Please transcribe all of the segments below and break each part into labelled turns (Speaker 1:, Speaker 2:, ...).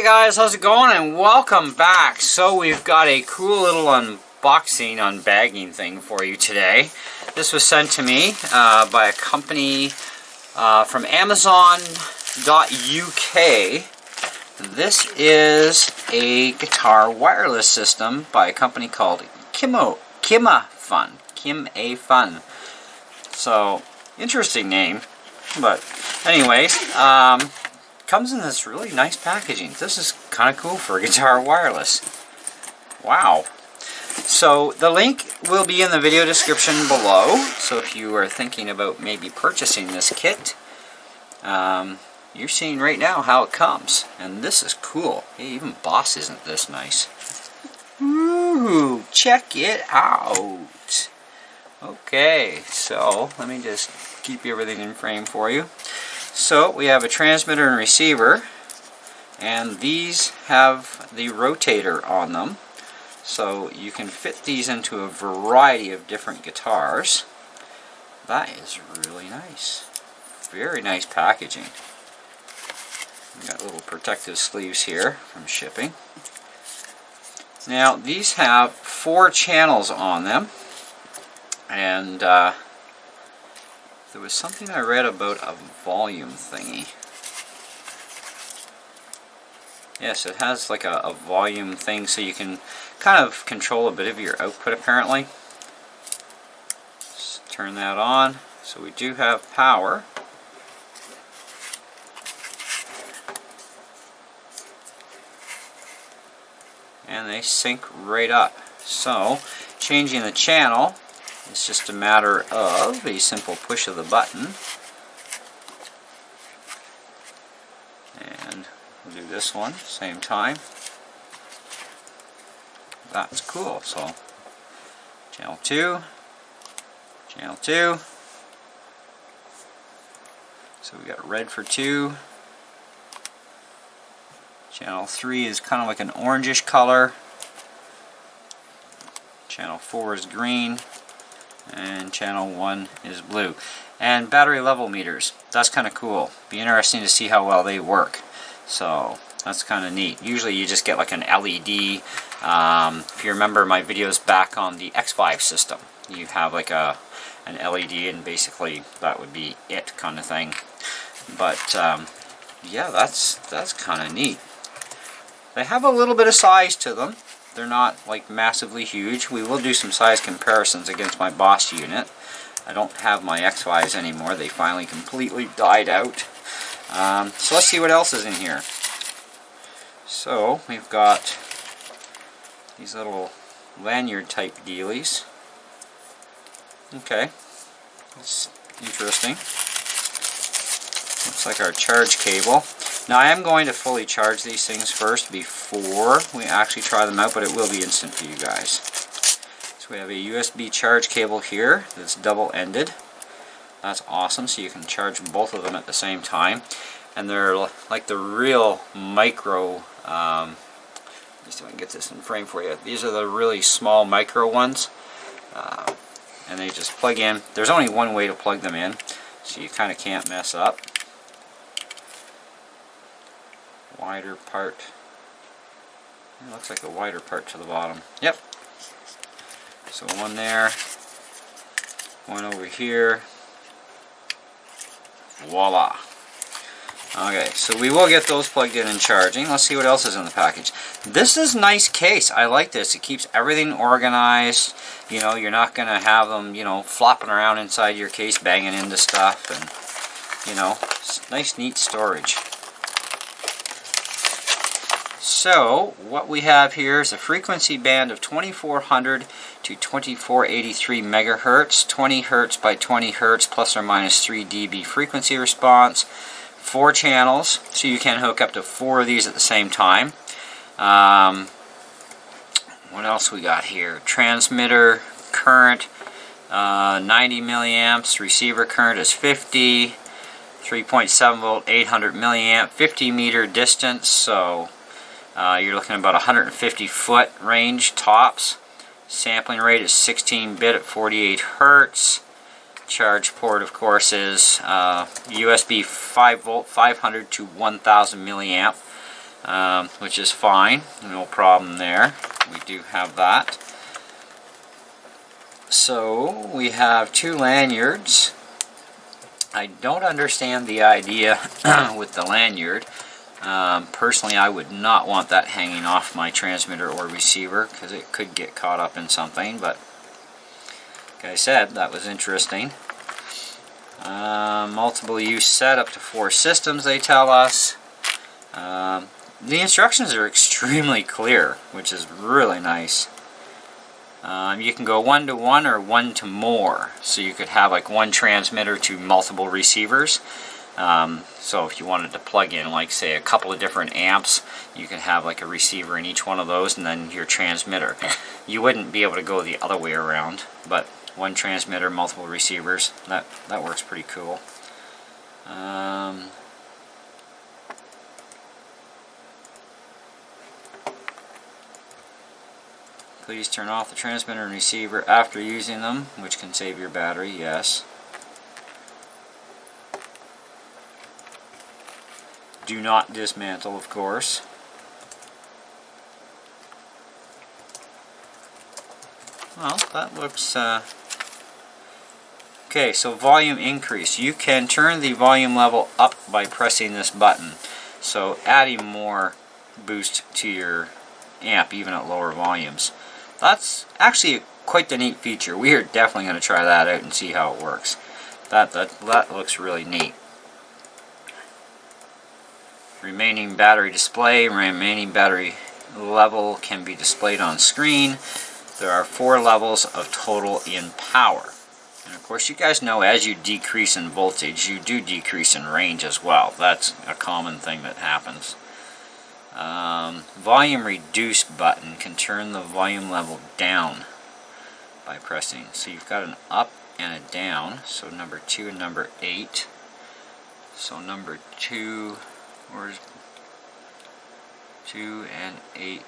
Speaker 1: Hey guys, how's it going? And welcome back. So we've got a cool little unbagging thing for you today. This was sent to me by a company from Amazon.uk. This is a guitar wireless system by a company called KIMAFUN. KIMAFUN. So, interesting name. But anyways, comes in this really nice packaging. This is kind of cool for a guitar wireless. Wow. So the link will be in the video description below. So if you are thinking about maybe purchasing this kit, you're seeing right now how it comes. And this is cool. Hey, even Boss isn't this nice. Ooh, check it out. Okay, so let me just keep everything in frame for you. So we have a transmitter and receiver, and these have the rotator on them, so you can fit these into a variety of different guitars. That is really nice. Very nice packaging. We've got little protective sleeves here from shipping. Now these have 4 channels on them, and there was something I read about a volume thingy. Yes, it has like a volume thing, so you can kind of control a bit of your output apparently. Just turn that on. So we do have power. And they sync right up. So, changing the channel, it's just a matter of a simple push of the button. And we'll do this one, same time. That's cool. So, channel 2, channel 2. So we got red for 2. Channel 3 is kind of like an orangish color. Channel 4 is green. And channel 1 is blue. And battery level meters. That's kind of cool. Be interesting to see how well they work. So that's kind of neat. Usually you just get like an LED. If you remember my videos back on the X5 system, you have like an LED, and basically that would be it kind of thing. But yeah, that's kind of neat. They have a little bit of size to them. They're not like massively huge. We will do some size comparisons against my Boss unit. I don't have my X5s anymore. They finally completely died out. So let's see what else is in here. So we've got these little lanyard type dealies. Okay, that's interesting. Looks like our charge cable. Now I am going to fully charge these things first before we actually try them out, but it will be instant for you guys. So we have a USB charge cable here that's double-ended. That's awesome, so you can charge both of them at the same time. And they're like the real micro, let me see if I can get this in frame for you. These are the really small micro ones. And they just plug in. There's only one way to plug them in, so you kind of can't mess up. Wider part. It looks like a wider part to the bottom. Yep. So one there, one over here. Voila. Okay, so we will get those plugged in and charging. Let's see what else is in the package. This is a nice case. I like this. It keeps everything organized. You know, you're not going to have them, you know, flopping around inside your case, banging into stuff. And, you know, it's nice, neat storage. So, what we have here is a frequency band of 2400 to 2483 megahertz, 20 hertz by 20 hertz, plus or minus 3 dB frequency response, 4 channels, so you can hook up to 4 of these at the same time. What else we got here? Transmitter current, 90 milliamps, receiver current is 50, 3.7 volt, 800 milliamp, 50 meter distance, so you're looking at about 150 foot range tops. Sampling rate is 16-bit at 48 hertz. Charge port, of course, is USB 5 volt, 500 to 1000 milliamp. which is fine, no problem there. We do have that. So we have 2 lanyards. I don't understand the idea with the lanyard. Personally, I would not want that hanging off my transmitter or receiver because it could get caught up in something, but like I said, that was interesting. Multiple use set, up to 4 systems, they tell us. The instructions are extremely clear, which is really nice. You can go 1 to 1 or 1 to more, so you could have like 1 transmitter to multiple receivers. So if you wanted to plug in, like say, a couple of different amps, you could have like a receiver in each one of those and then your transmitter. You wouldn't be able to go the other way around, but 1 transmitter, multiple receivers, that works pretty cool. Please turn off the transmitter and receiver after using them, which can save your battery, yes. Do not dismantle, of course. Well, that looks... Okay, so volume increase. You can turn the volume level up by pressing this button. So adding more boost to your amp, even at lower volumes. That's actually quite the neat feature. We are definitely going to try that out and see how it works. That looks really neat. Remaining battery display, remaining battery level can be displayed on screen. There are 4 levels of total in power. And of course, you guys know as you decrease in voltage, you do decrease in range as well. That's a common thing that happens. Volume reduce button can turn the volume level down by pressing. So you've got an up and a down. So number 2 and number 8. So number 2, where's 2 and 8?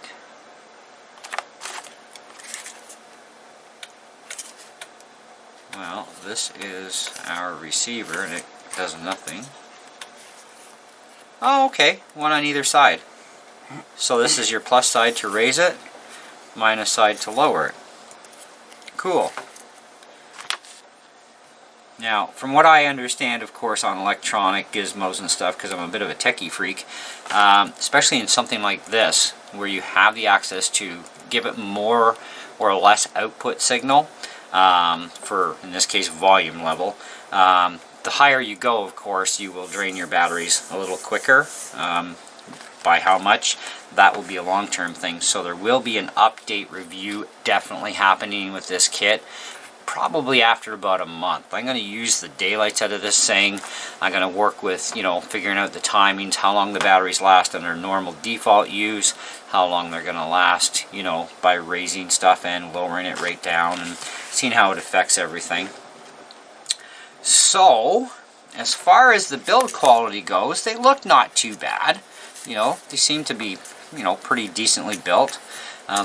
Speaker 1: Well, this is our receiver and it does nothing. Oh, okay, 1 on either side. So this is your plus side to raise it, minus side to lower it. Cool. Now, from what I understand, of course, on electronic gizmos and stuff, because I'm a bit of a techie freak, especially in something like this, where you have the access to give it more or less output signal, for, in this case, volume level, the higher you go, of course, you will drain your batteries a little quicker. By how much, that will be a long-term thing. So there will be an update review definitely happening with this kit, probably after about a month. I'm going to use the daylights out of this thing. I'm going to work with, you know, figuring out the timings, how long the batteries last under normal default use, how long they're going to last, you know, by raising stuff and lowering it right down and seeing how it affects everything. So, as far as the build quality goes, they look not too bad. You know, they seem to be, you know, pretty decently built.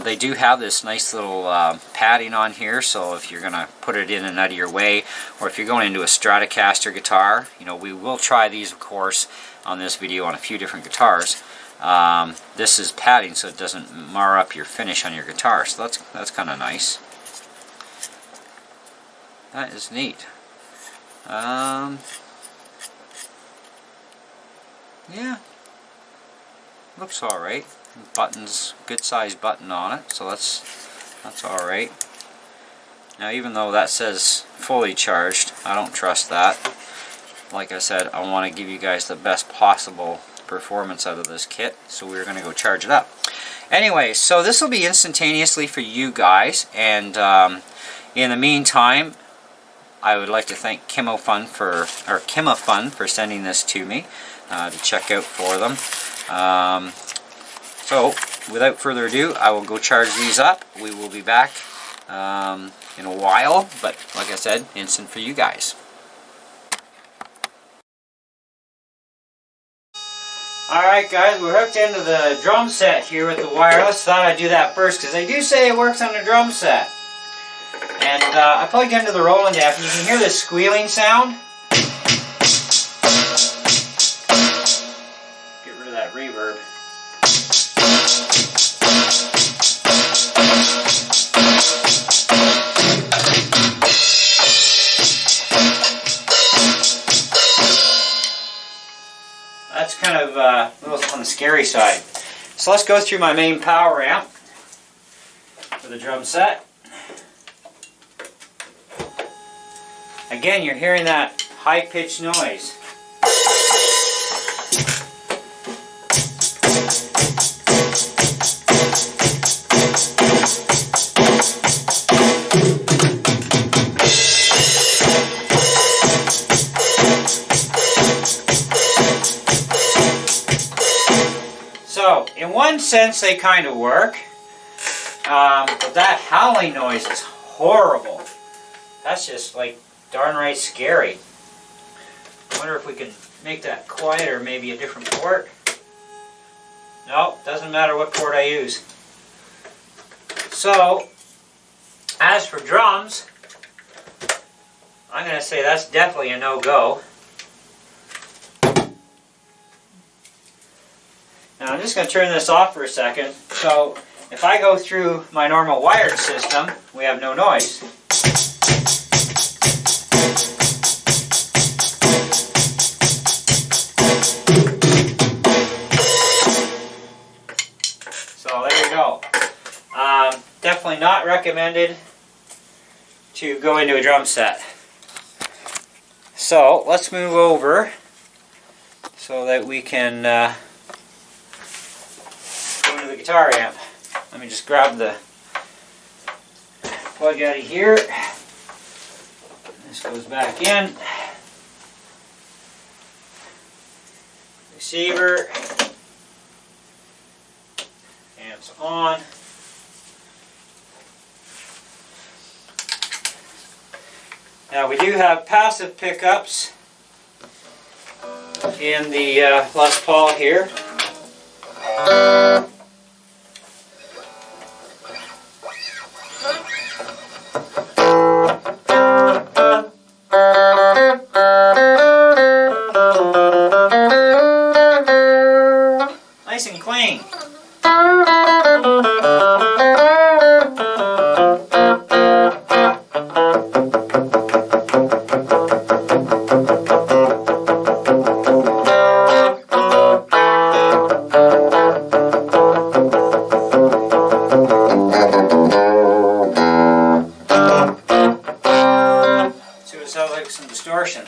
Speaker 1: They do have this nice little padding on here, so if you're going to put it in and out of your way, or if you're going into a Stratocaster guitar, you know, we will try these, of course, on this video on a few different guitars. This is padding so it doesn't mar up your finish on your guitar, so that's kind of nice. That is neat. Yeah. Looks alright. Buttons, good sized button on it, so that's alright. Now, even though that says fully charged, I don't trust that. Like I said, I want to give you guys the best possible performance out of this kit, so we're going to go charge it up. Anyway, so this will be instantaneously for you guys, and in the meantime, I would like to thank KIMAFUN for sending this to me to check out for them. So, without further ado, I will go charge these up. We will be back in a while, but like I said, instant for you guys. Alright guys, we're hooked into the drum set here with the wireless. Thought I'd do that first, because they do say it works on the drum set. And I plugged into the Roland amp. You can hear this squealing sound. Get rid of that reverb. side. So let's go through my main power amp for the drum set. Again, you're hearing that high-pitched noise. So, in one sense, they kind of work, but that howling noise is horrible. That's just like darn right scary. I wonder if we can make that quieter, maybe a different port. Nope, doesn't matter what port I use. So, as for drums, I'm going to say that's definitely a no-go. Now I'm just going to turn this off for a second. So if I go through my normal wired system, we have no noise. So there you go. Definitely not recommended to go into a drum set. So let's move over so that we can go into the guitar amp. Let me just grab the plug out of here. This goes back in. Receiver. Amp's on. Now we do have passive pickups in the Les Paul here. Nice and clean. So it sounds like some distortion.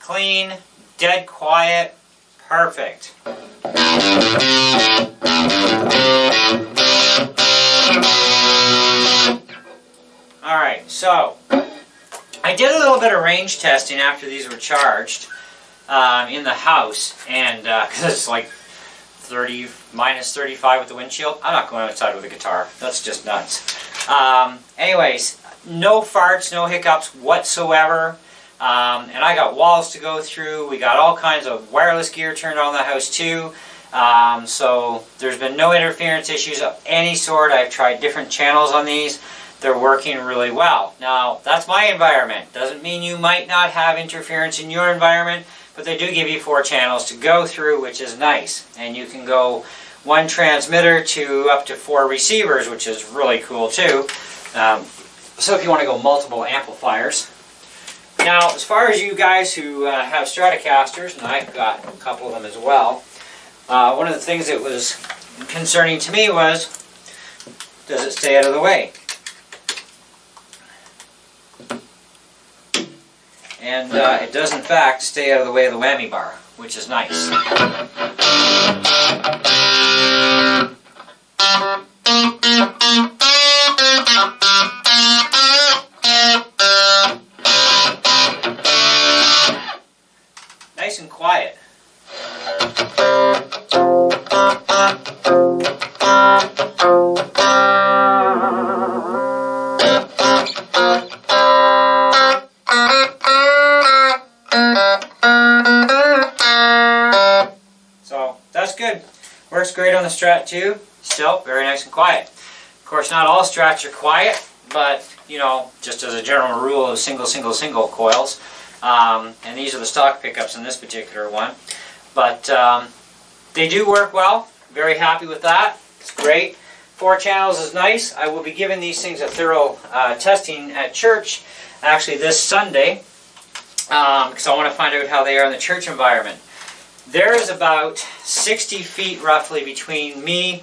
Speaker 1: Clean, dead quiet, perfect. Alright, so I did a little bit of range testing after these were charged in the house, and because it's like minus 35 with the windshield. I'm not going outside with a guitar. That's just nuts. Anyways, no farts, no hiccups whatsoever. And I got walls to go through. We got all kinds of wireless gear turned on in the house too. So there's been no interference issues of any sort. I've tried different channels on these. They're working really well. Now, that's my environment. Doesn't mean you might not have interference in your environment, but they do give you 4 channels to go through, which is nice. And you can go 1 transmitter to up to 4 receivers, which is really cool too. So if you want to go multiple amplifiers. Now, as far as you guys who have Stratocasters, and I've got a couple of them as well, one of the things that was concerning to me was, does it stay out of the way? And it does in fact stay out of the way of the whammy bar, which is nice. Nice and quiet. So that's good. Works great on the Strat too. Still very nice and quiet. course, not all Strats are quiet, but you know, just as a general rule of single coils. And these are the stock pickups in this particular one. But they do work well. Very happy with that. It's great. 4 channels is nice. I will be giving these things a thorough testing at church, actually this Sunday, because I want to find out how they are in the church environment. There is about 60 feet roughly between me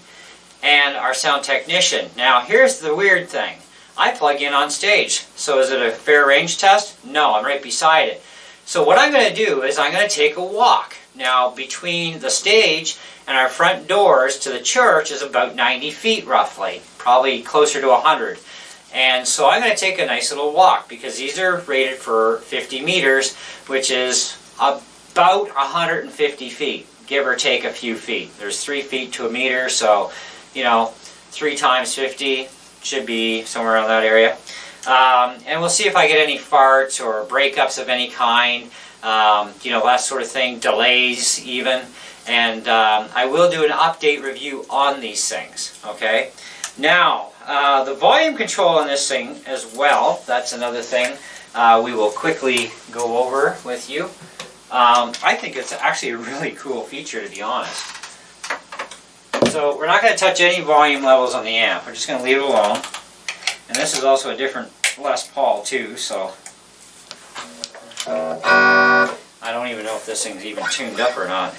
Speaker 1: and our sound technician. Now here's the weird thing. I plug in on stage. So is it a fair range test? No, I'm right beside it. So what I'm going to do is I'm going to take a walk. Now between the stage and our front doors to the church is about 90 feet roughly, probably closer to 100. And so I'm going to take a nice little walk because these are rated for 50 meters, which is about 150 feet, give or take a few feet. There's 3 feet to a meter, so you know, 3 times 50 should be somewhere around that area. And we'll see if I get any farts or breakups of any kind, you know, that sort of thing, delays even. And I will do an update review on these things, okay? Now, the volume control on this thing as well, that's another thing we will quickly go over with you. I think it's actually a really cool feature, to be honest. So we're not going to touch any volume levels on the amp. We're just going to leave it alone. And this is also a different Les Paul too, so I don't even know if this thing's even tuned up or not.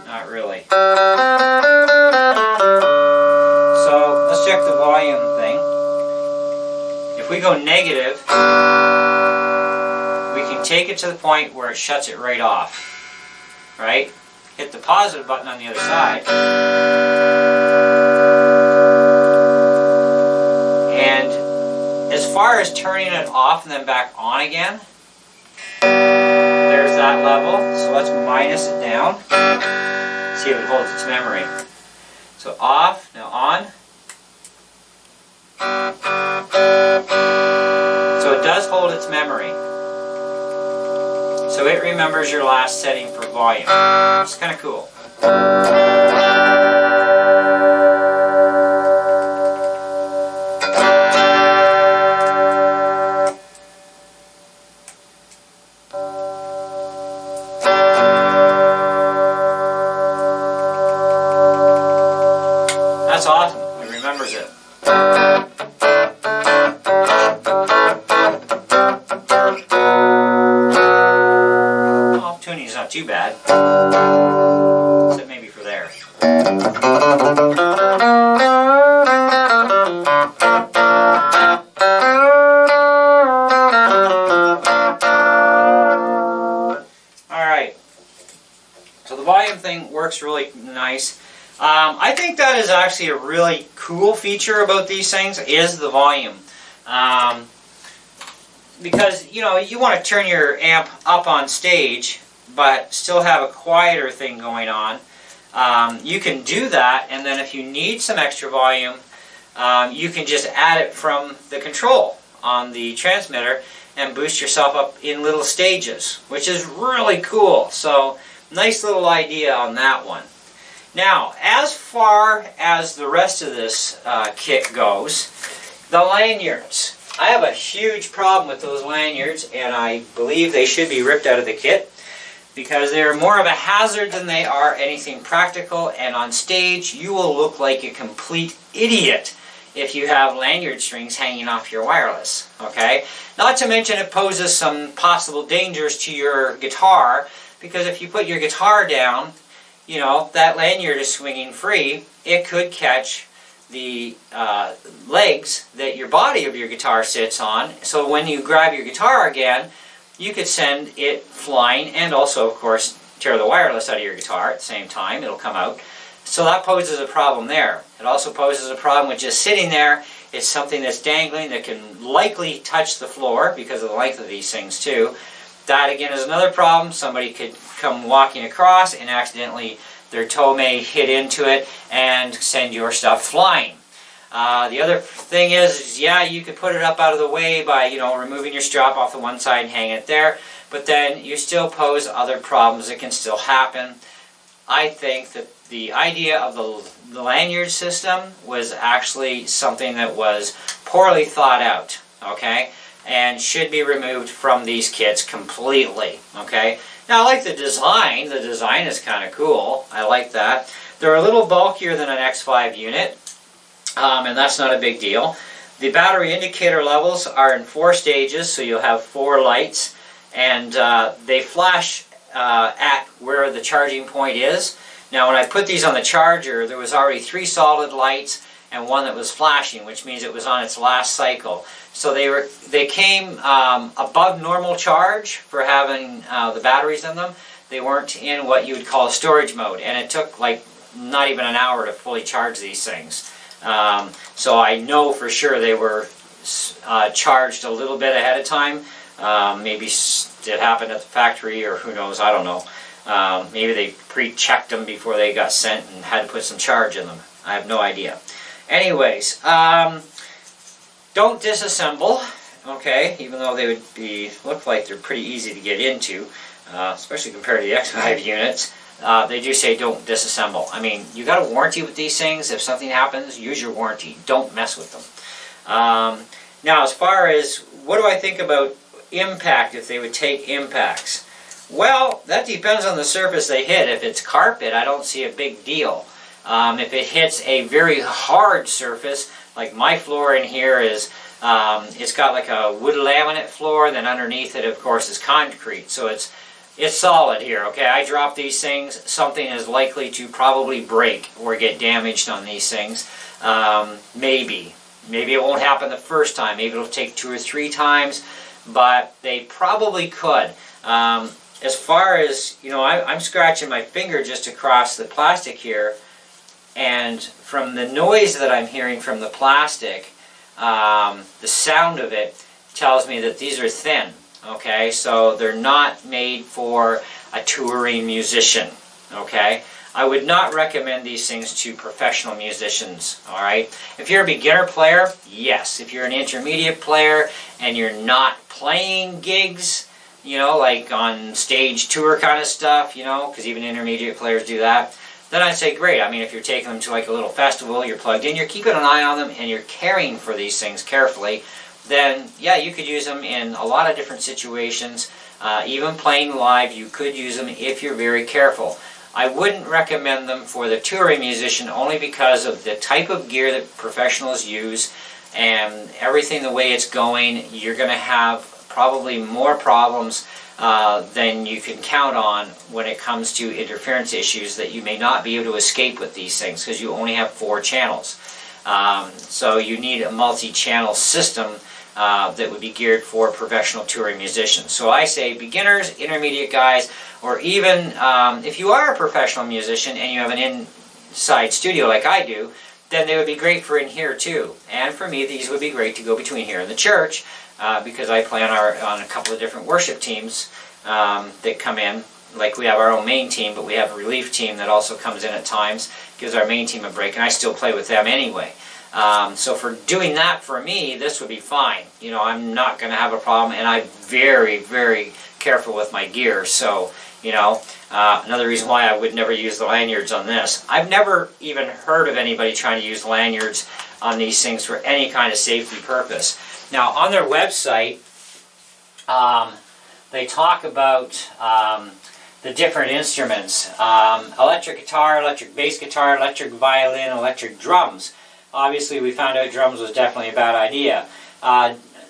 Speaker 1: Not really. So let's check the volume thing. If we go negative, we can take it to the point where it shuts it right off. Right? Hit the positive button on the other side. And as far as turning it off and then back on again, there's that level. So let's minus it down. See if it holds its memory. So off, now on. So it does hold its memory. So it remembers your last setting for volume. It's kind of cool. That's awesome. It remembers it. Tuning's not too bad. Except maybe for there. Alright. So the volume thing works really nice. I think that is actually a really cool feature about these things, is the volume. Because, you know, you want to turn your amp up on stage, but still have a quieter thing going on. You can do that, and then if you need some extra volume, you can just add it from the control on the transmitter and boost yourself up in little stages, which is really cool. So, nice little idea on that one. Now, as far as the rest of this kit goes, the lanyards. I have a huge problem with those lanyards, and I believe they should be ripped out of the kit because they're more of a hazard than they are anything practical, and on stage you will look like a complete idiot if you have lanyard strings hanging off your wireless, okay? Not to mention it poses some possible dangers to your guitar, because if you put your guitar down, you know, that lanyard is swinging free, it could catch the legs that your body of your guitar sits on, so when you grab your guitar again, you could send it flying and also, of course, tear the wireless out of your guitar at the same time. It'll come out. So that poses a problem there. It also poses a problem with just sitting there. It's something that's dangling that can likely touch the floor because of the length of these things too. That again is another problem. Somebody could come walking across and accidentally their toe may hit into it and send your stuff flying. The other thing is, yeah, you could put it up out of the way by, you know, removing your strap off the one side and hanging it there, but then you still pose other problems that can still happen. I think that the idea of the lanyard system was actually something that was poorly thought out, okay, and should be removed from these kits completely, okay. Now I like the design. The design is kind of cool. I like that. They're a little bulkier than an X5 unit, and that's not a big deal. The battery indicator levels are in 4 stages, so you'll have 4 lights, and they flash at where the charging point is. Now when I put these on the charger, there was already 3 solid lights and 1 that was flashing, which means it was on its last cycle. So they came above normal charge for having the batteries in them. They weren't in what you would call a storage mode, and it took like not even an hour to fully charge these things. So I know for sure they were charged a little bit ahead of time. Maybe it happened at the factory, or who knows, I don't know. Maybe they pre-checked them before they got sent and had to put some charge in them. I have no idea. Anyways, don't disassemble, okay, even though they would look like they're pretty easy to get into, especially compared to the X5 units. They do say don't disassemble. I mean, you got a warranty with these things. If something happens, use your warranty. Don't mess with them. Now, as far as what do I think about impact, if they would take impacts? Well, that depends on the surface they hit. If it's carpet, I don't see a big deal. If it hits a very hard surface, like my floor in here is, it's got like a wood laminate floor, then underneath it, of course, is concrete. So it's solid here, okay? I drop these things, something is likely to probably break or get damaged on these things. Maybe it won't happen the first time. Maybe it'll take 2 or 3 times, but they probably could. As far as, you know, I'm scratching my finger just across the plastic here, and from the noise that I'm hearing from the plastic, the sound of it tells me that these are thin. Okay, so they're not made for a touring musician, okay? I would not recommend these things to professional musicians, all right? If you're a beginner player, yes. If you're an intermediate player and you're not playing gigs, you know, like on stage tour kind of stuff, you know, because even intermediate players do that, then I'd say great. I mean, if you're taking them to like a little festival, you're plugged in, you're keeping an eye on them, and you're caring for these things carefully, then yeah, you could use them in a lot of different situations. Even playing live, you could use them if you're very careful. I wouldn't recommend them for the touring musician only because of the type of gear that professionals use and everything the way it's going. You're going to have probably more problems than you can count on when it comes to interference issues that you may not be able to escape with these things because you only have 4 channels. So you need a multi-channel system that would be geared for professional touring musicians. So I say beginners, intermediate guys, or even if you are a professional musician and you have an inside studio like I do, then they would be great for in here too. And for me, these would be great to go between here and the church because I play on a couple of different worship teams that come in. Like we have our own main team, but we have a relief team that also comes in at times, gives our main team a break, and I still play with them anyway. So for doing that for me, this would be fine. You know, I'm not going to have a problem, and I'm very, very careful with my gear. So, you know, another reason why I would never use the lanyards on this. I've never even heard of anybody trying to use lanyards on these things for any kind of safety purpose. Now, on their website, they talk about the different instruments. Electric guitar, electric bass guitar, electric violin, electric drums. Obviously, we found out drums was definitely a bad idea.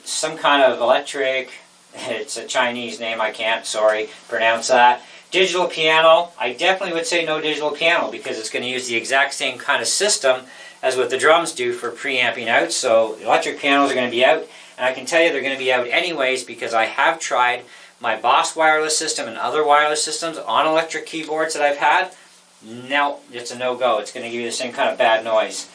Speaker 1: Some kind of electric, it's a Chinese name, I can't, sorry, pronounce that. Digital piano, I definitely would say no digital piano because it's going to use the exact same kind of system as what the drums do for preamping out. So electric pianos are going to be out, and I can tell you they're going to be out anyways because I have tried my Boss wireless system and other wireless systems on electric keyboards that I've had. No, it's a no-go. It's going to give you the same kind of bad noise.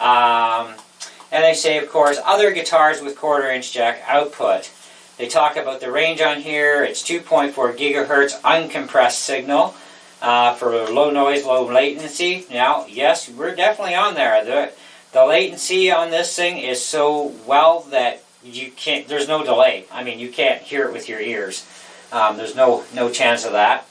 Speaker 1: And they say, of course, other guitars with 1/4-inch jack output. They talk about the range on here. It's 2.4 gigahertz uncompressed signal for low noise, low latency. Now, yes, we're definitely on there. The latency on this thing is so well that you can't. There's no delay. I mean, you can't hear it with your ears. There's no chance of that.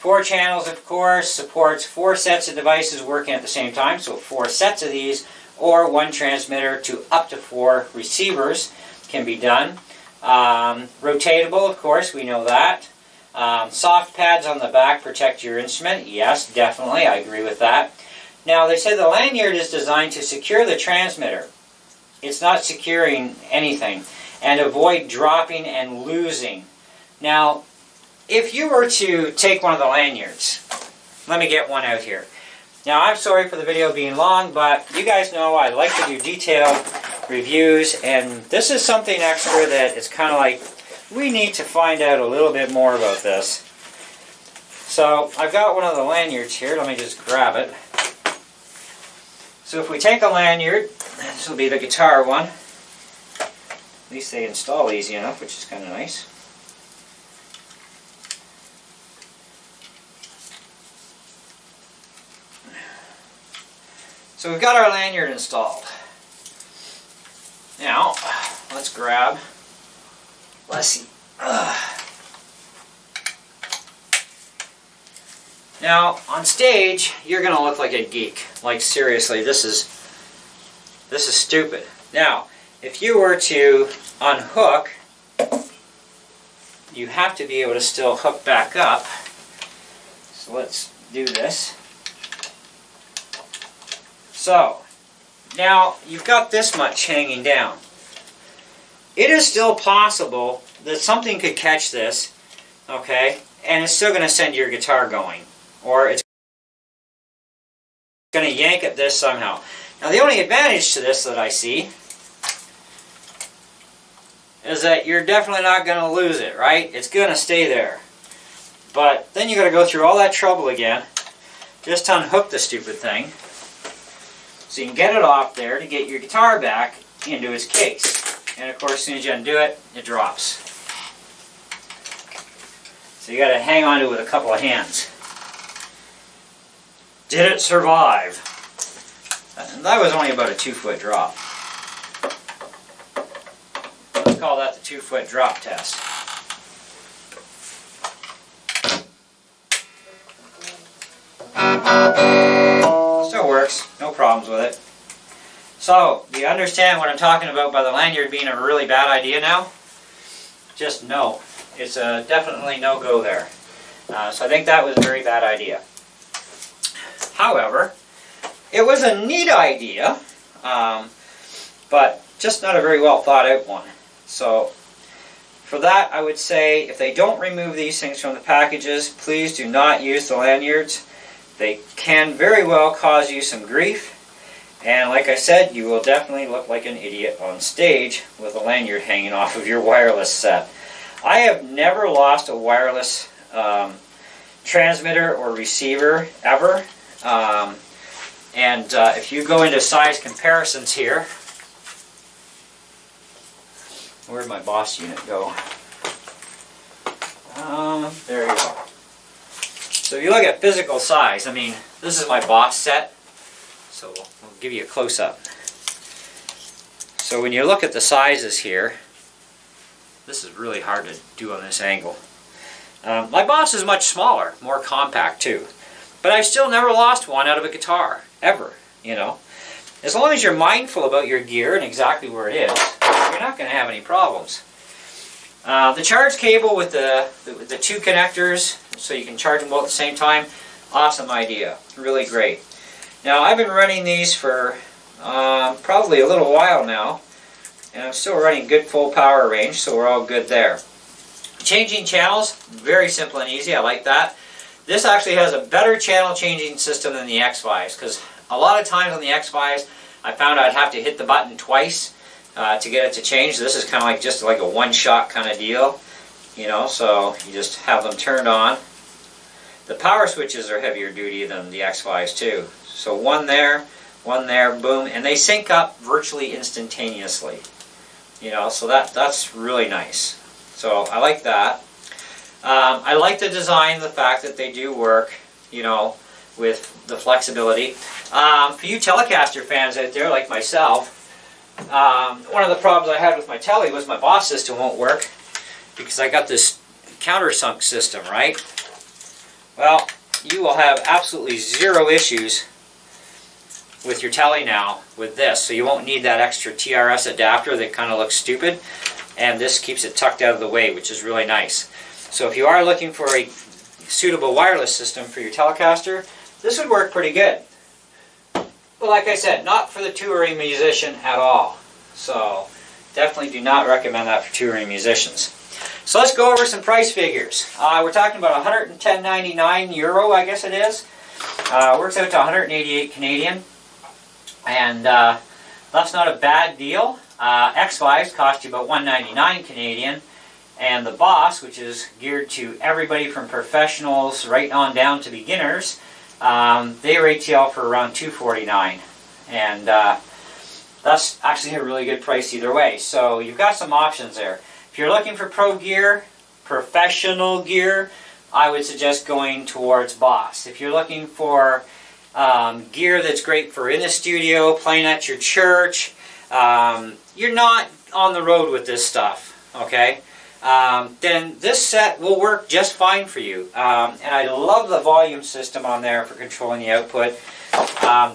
Speaker 1: 4 channels, of course, supports 4 sets of devices working at the same time, so 4 sets of these, or 1 transmitter to up to 4 receivers can be done. Rotatable, of course, we know that. Soft pads on the back protect your instrument. Yes, definitely, I agree with that. Now, they say the lanyard is designed to secure the transmitter. It's not securing anything, and avoid dropping and losing. Now, if you were to take one of the lanyards, let me get one out here. Now, I'm sorry for the video being long, but you guys know I like to do detailed reviews, and this is something extra that it's kind of like, we need to find out a little bit more about this. So, I've got one of the lanyards here. Let me just grab it. So if we take a lanyard, this will be the guitar one. At least they install easy enough, which is kind of nice. So we've got our lanyard installed. Now, let's grab, let's see. Now, on stage, you're going to look like a geek. Like, seriously, this is stupid. Now, if you were to unhook, you have to be able to still hook back up. So let's do this. So, now you've got this much hanging down. It is still possible that something could catch this, okay, and it's still going to send your guitar going. Or it's going to yank at this somehow. Now, the only advantage to this that I see is that you're definitely not going to lose it, right? It's going to stay there. But then you got to go through all that trouble again just to unhook the stupid thing so you can get it off there to get your guitar back into its case. And of course, as soon as you undo it, it drops. So you got to hang on to it with a couple of hands. Did it survive? That was only about a 2-foot drop. Let's call that the 2-foot drop test. Still works, no problems with it. So, do you understand what I'm talking about by the lanyard being a really bad idea now? Just no. It's a definitely no-go there. So I think that was a very bad idea. However, it was a neat idea, but just not a very well thought out one. So for that, I would say if they don't remove these things from the packages, please do not use the lanyards. They can very well cause you some grief. And like I said, you will definitely look like an idiot on stage with a lanyard hanging off of your wireless set. I have never lost a wireless transmitter or receiver ever. If you go into size comparisons here, where'd my Boss unit go? There you go. So if you look at physical size, I mean, this is my Boss set, so we'll give you a close-up. So when you look at the sizes here, this is really hard to do on this angle. My Boss is much smaller, more compact too. But I've still never lost one out of a guitar, ever, you know. As long as you're mindful about your gear and exactly where it is, you're not going to have any problems. The charge cable with the 2 connectors, so you can charge them both at the same time, awesome idea, really great. Now, I've been running these for probably a little while now, and I'm still running good full power range, so we're all good there. Changing channels, very simple and easy, I like that. This actually has a better channel changing system than the X5s, because a lot of times on the X5s I found I'd have to hit the button twice to get it to change. This is kind of like just like a one-shot kind of deal, you know, so you just have them turned on. The power switches are heavier duty than the X5s too. So one there, boom, and they sync up virtually instantaneously. You know, so that's really nice. So I like that. I like the design, the fact that they do work, you know, with the flexibility. For you Telecaster fans out there like myself, one of the problems I had with my Tele was my Boss system won't work because I got this countersunk system, right? well, you will have absolutely zero issues with your telly now with this. So you won't need that extra TRS adapter that kind of looks stupid. And this keeps it tucked out of the way, which is really nice. So if you are looking for a suitable wireless system for your Telecaster, this would work pretty good. But like I said, not for the touring musician at all. So definitely do not recommend that for touring musicians. So let's go over some price figures. We're talking about €110.99, I guess it is. Works out to 188 Canadian. And that's not a bad deal. X5s cost you about 199 Canadian. And the Boss, which is geared to everybody from professionals right on down to beginners, they retail for around $249. And that's actually a really good price either way. So you've got some options there. If you're looking for pro gear, professional gear, I would suggest going towards Boss. If you're looking for gear that's great for in the studio, playing at your church, you're not on the road with this stuff, okay? Then this set will work just fine for you. And I love the volume system on there for controlling the output.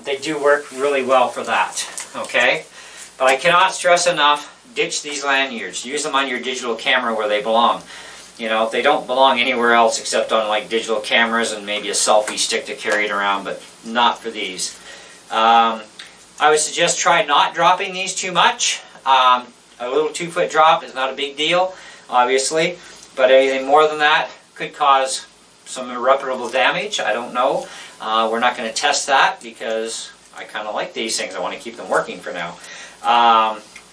Speaker 1: They do work really well for that, okay? But I cannot stress enough, ditch these lanyards. Use them on your digital camera where they belong. You know, they don't belong anywhere else except on like digital cameras and maybe a selfie stick to carry it around, but not for these. I would suggest try not dropping these too much. A little 2-foot drop is not a big deal, obviously, but anything more than that could cause some irreparable damage. I don't know. We're not going to test that because I kind of like these things. I want to keep them working for now.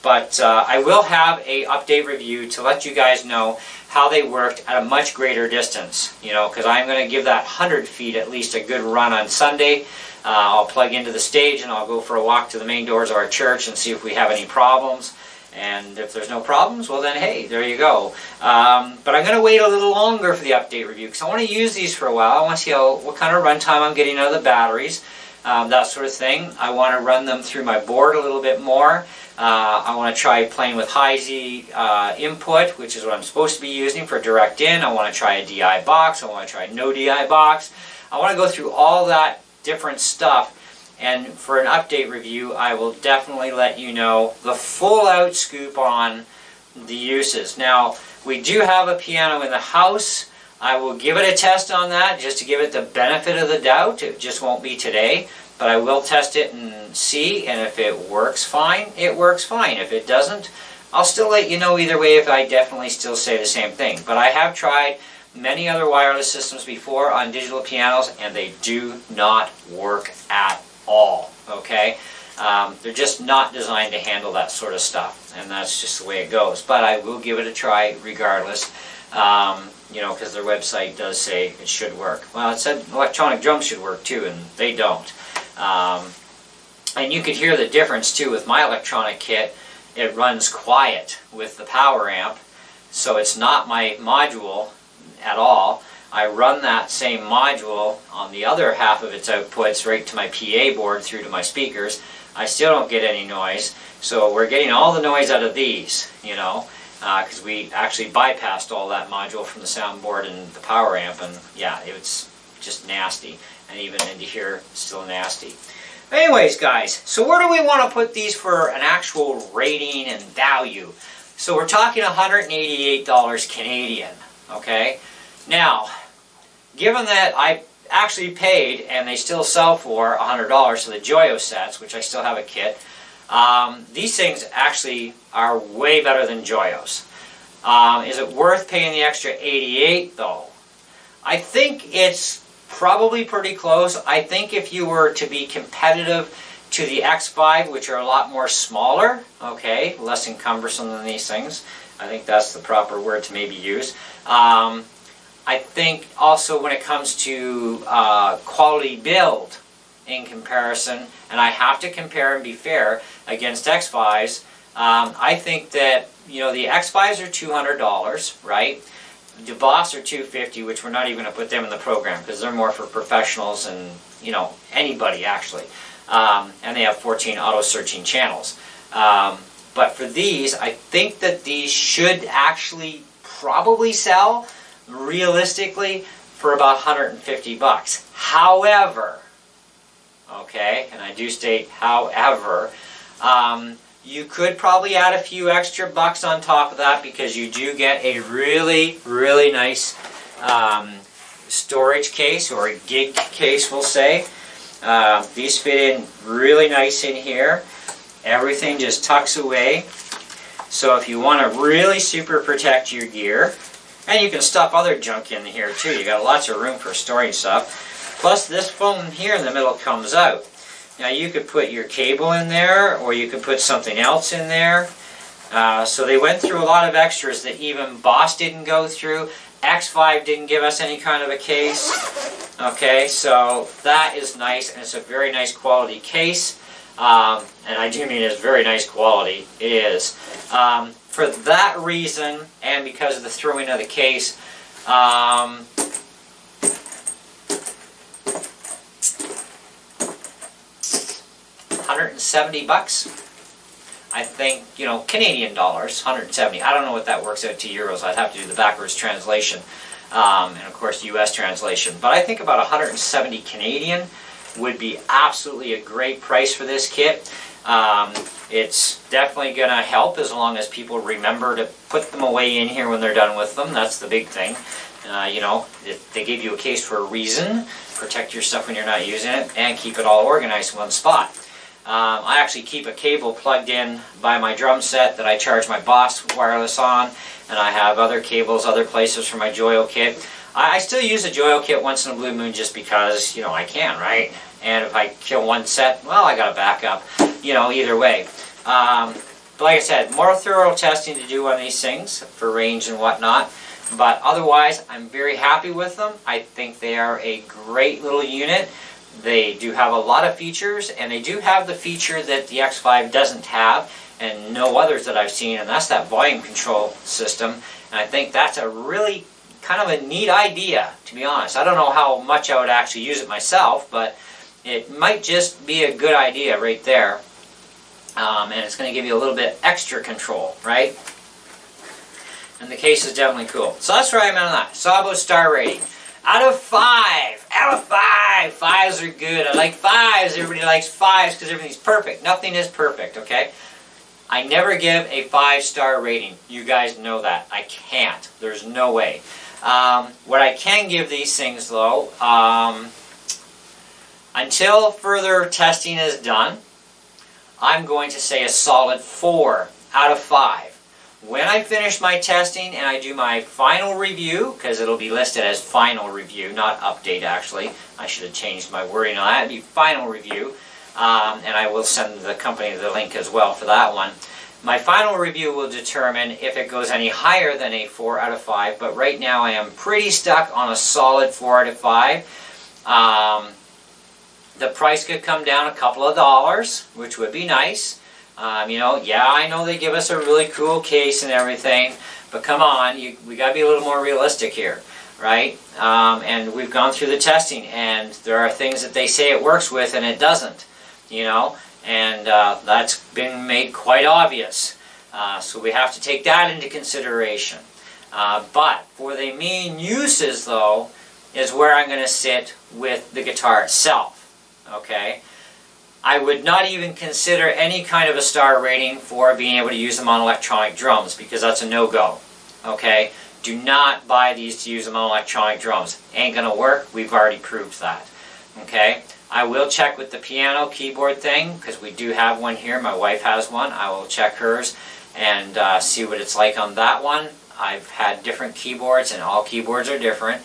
Speaker 1: But I will have a update review to let you guys know how they worked at a much greater distance. You know, because I'm going to give that 100 feet at least a good run on Sunday. I'll plug into the stage and I'll go for a walk to the main doors of our church and see if we have any problems. And if there's no problems, well then, hey, there you go. But I'm going to wait a little longer for the update review because I want to use these for a while. I want to see what kind of runtime I'm getting out of the batteries, that sort of thing. I want to run them through my board a little bit more. I want to try playing with high-Z input, which is what I'm supposed to be using for direct in. I want to try a DI box. I want to try no DI box. I want to go through all that different stuff. And for an update review, I will definitely let you know the full out scoop on the uses. Now, we do have a piano in the house. I will give it a test on that just to give it the benefit of the doubt. It just won't be today. But I will test it and see, and if it works fine, it works fine. If it doesn't, I'll still let you know either way if I definitely still say the same thing. But I have tried many other wireless systems before on digital pianos, and they do not work at all, okay? They're just not designed to handle that sort of stuff, and that's just the way it goes. But I will give it a try regardless, you know, because their website does say it should work. Well, it said electronic drums should work too, and they don't. And you could hear the difference too with my electronic kit. It runs quiet with the power amp, so it's not my module at all. I run that same module on the other half of its outputs right to my PA board through to my speakers. I still don't get any noise, so we're getting all the noise out of these, you know, because we actually bypassed all that module from the soundboard and the power amp, and yeah, it's just nasty. And even into here, still nasty. Anyways, guys, so where do we want to put these for an actual rating and value? So we're talking $188 Canadian, okay? Now, given that I actually paid, and they still sell for $100 for the Joyo sets, which I still have a kit, these things actually are way better than Joyos. Is it worth paying the extra $88 though? I think it's probably pretty close. I think if you were to be competitive to the X5, which are a lot more smaller, okay, less cumbersome than these things, I think that's the proper word to maybe use. I think also when it comes to quality build in comparison, and I have to compare and be fair against X5s, I think that, you know, the X5s are $200, right? The Boss are $250, which we're not even going to put them in the program because they're more for professionals and, you know, anybody actually. And they have 14 auto-searching channels. But for these, I think that these should actually probably sell realistically for about 150 bucks. However, okay, and I do state however, you could probably add a few extra bucks on top of that because you do get a really, really nice storage case, or a gig case we'll say. These fit in really nice in here. Everything just tucks away. So if you want to really super protect your gear, and you can stuff other junk in here too. You got lots of room for storing stuff. Plus this foam here in the middle comes out. Now you could put your cable in there, or you could put something else in there. So they went through a lot of extras that even Boss didn't go through. X5 didn't give us any kind of a case. Okay, so that is nice, and it's a very nice quality case. And I do mean it's very nice quality. It is. For that reason, and because of the throwing of the case, $170. I think, you know, Canadian dollars, 170. I don't know what that works out to euros. I'd have to do the backwards translation, and of course US translation. But I think about 170 Canadian would be absolutely a great price for this kit. It's definitely going to help as long as people remember to put them away in here when they're done with them. That's the big thing. You know, they give you a case for a reason. Protect your stuff when you're not using it, and keep it all organized in one spot. I actually keep a cable plugged in by my drum set that I charge my Boss wireless on, and I have other cables other places for my Joyo kit. I still use a Joyo kit once in a blue moon just because, you know, I can, right? And if I kill one set, well, I got a backup, you know, either way. But like I said, more thorough testing to do on these things for range and whatnot. But otherwise, I'm very happy with them. I think they are a great little unit. They do have a lot of features, and they do have the feature that the X5 doesn't have, and no others that I've seen, and that's that volume control system. And I think that's a really kind of a neat idea, to be honest. I don't know how much I would actually use it myself, but it might just be a good idea right there. And it's going to give you a little bit extra control, right? And the case is definitely cool. So that's where I'm at on that. Sabo star rating. Out of 5. Out of 5. 5s are good. I like 5s. Everybody likes 5s because everything's perfect. Nothing is perfect, okay? I never give a 5-star rating. You guys know that. I can't. There's no way. What I can give these things, though, until further testing is done, I'm going to say a solid 4 out of 5. When I finish my testing and I do my final review, because it'll be listed as final review, not update actually. I should have changed my wording on that. It'll be final review, and I will send the company the link as well for that one. My final review will determine if it goes any higher than a 4 out of 5, but right now I am pretty stuck on a solid 4 out of 5. The price could come down a couple of dollars, which would be nice. You know, yeah, I know they give us a really cool case and everything, but come on, we got to be a little more realistic here, right? And we've gone through the testing, and there are things that they say it works with and it doesn't, you know, and that's been made quite obvious. So we have to take that into consideration. But for the main uses, though, is where I'm going to sit with the guitar itself, okay? I would not even consider any kind of a star rating for being able to use them on electronic drums, because that's a no-go, okay? Do not buy these to use them on electronic drums. Ain't gonna work. We've already proved that, okay? I will check with the piano keyboard thing, because we do have one here. My wife has one. I will check hers and see what it's like on that one. I've had different keyboards, and all keyboards are different.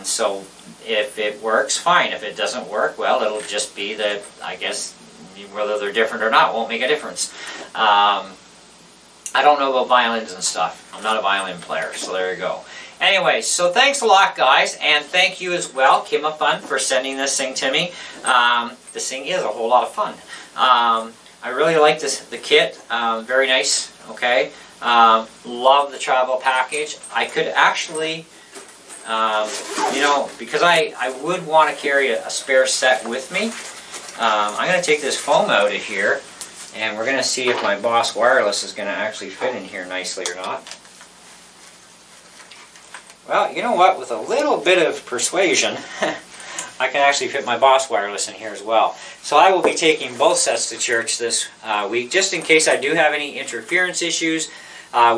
Speaker 1: So if it works, fine. If it doesn't work, well, it'll just be that, I guess, whether they're different or not won't make a difference. I don't know about violins and stuff. I'm not a violin player, so there you go. Anyway, so thanks a lot, guys, and thank you as well, KIMAFUN, for sending this thing to me. This thing is a whole lot of fun. I really like the kit. Very nice, okay? Love the travel package. I could actually... you know, because I would want to carry a spare set with me, I'm going to take this foam out of here, and we're going to see if my Boss wireless is going to actually fit in here nicely or not. Well, you know what? With a little bit of persuasion, I can actually fit my Boss wireless in here as well. So I will be taking both sets to church this week, just in case I do have any interference issues.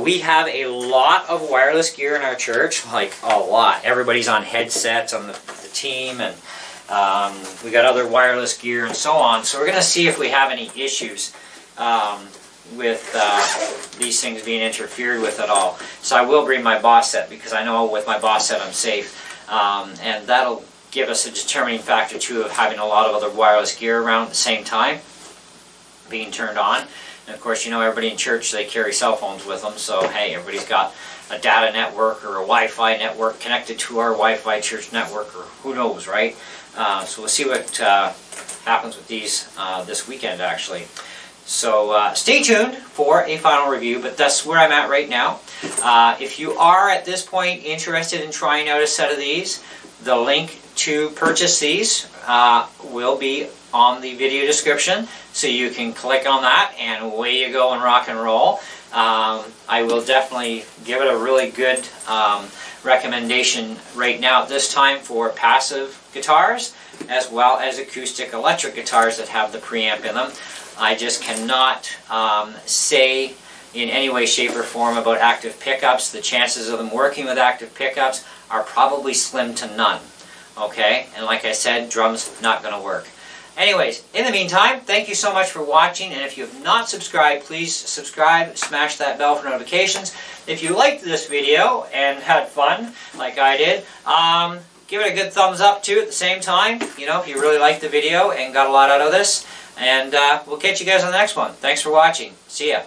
Speaker 1: We have a lot of wireless gear in our church, like a lot. Everybody's on headsets on the team, and we got other wireless gear and so on. So we're going to see if we have any issues with these things being interfered with at all. So I will bring my Boss set, because I know with my Boss set I'm safe, and that'll give us a determining factor too of having a lot of other wireless gear around at the same time being turned on. And of course, you know, everybody in church, they carry cell phones with them, so hey, everybody's got a data network or a Wi-Fi network connected to our Wi-Fi church network, or who knows, right? So we'll see what happens with these this weekend, actually. So stay tuned for a final review, but that's where I'm at right now. If you are at this point interested in trying out a set of these, the link to purchase these will be on the video description, so you can click on that and away you go and rock and roll. I will definitely give it a really good recommendation right now at this time for passive guitars, as well as acoustic electric guitars that have the preamp in them. I just cannot say in any way, shape, or form about active pickups. The chances of them working with active pickups are probably slim to none. Okay, and like I said, drums not going to work. Anyways, in the meantime, thank you so much for watching, and if you have not subscribed, please subscribe, smash that bell for notifications. If you liked this video and had fun, like I did, give it a good thumbs up too at the same time, you know, if you really liked the video and got a lot out of this. And we'll catch you guys on the next one. Thanks for watching. See ya.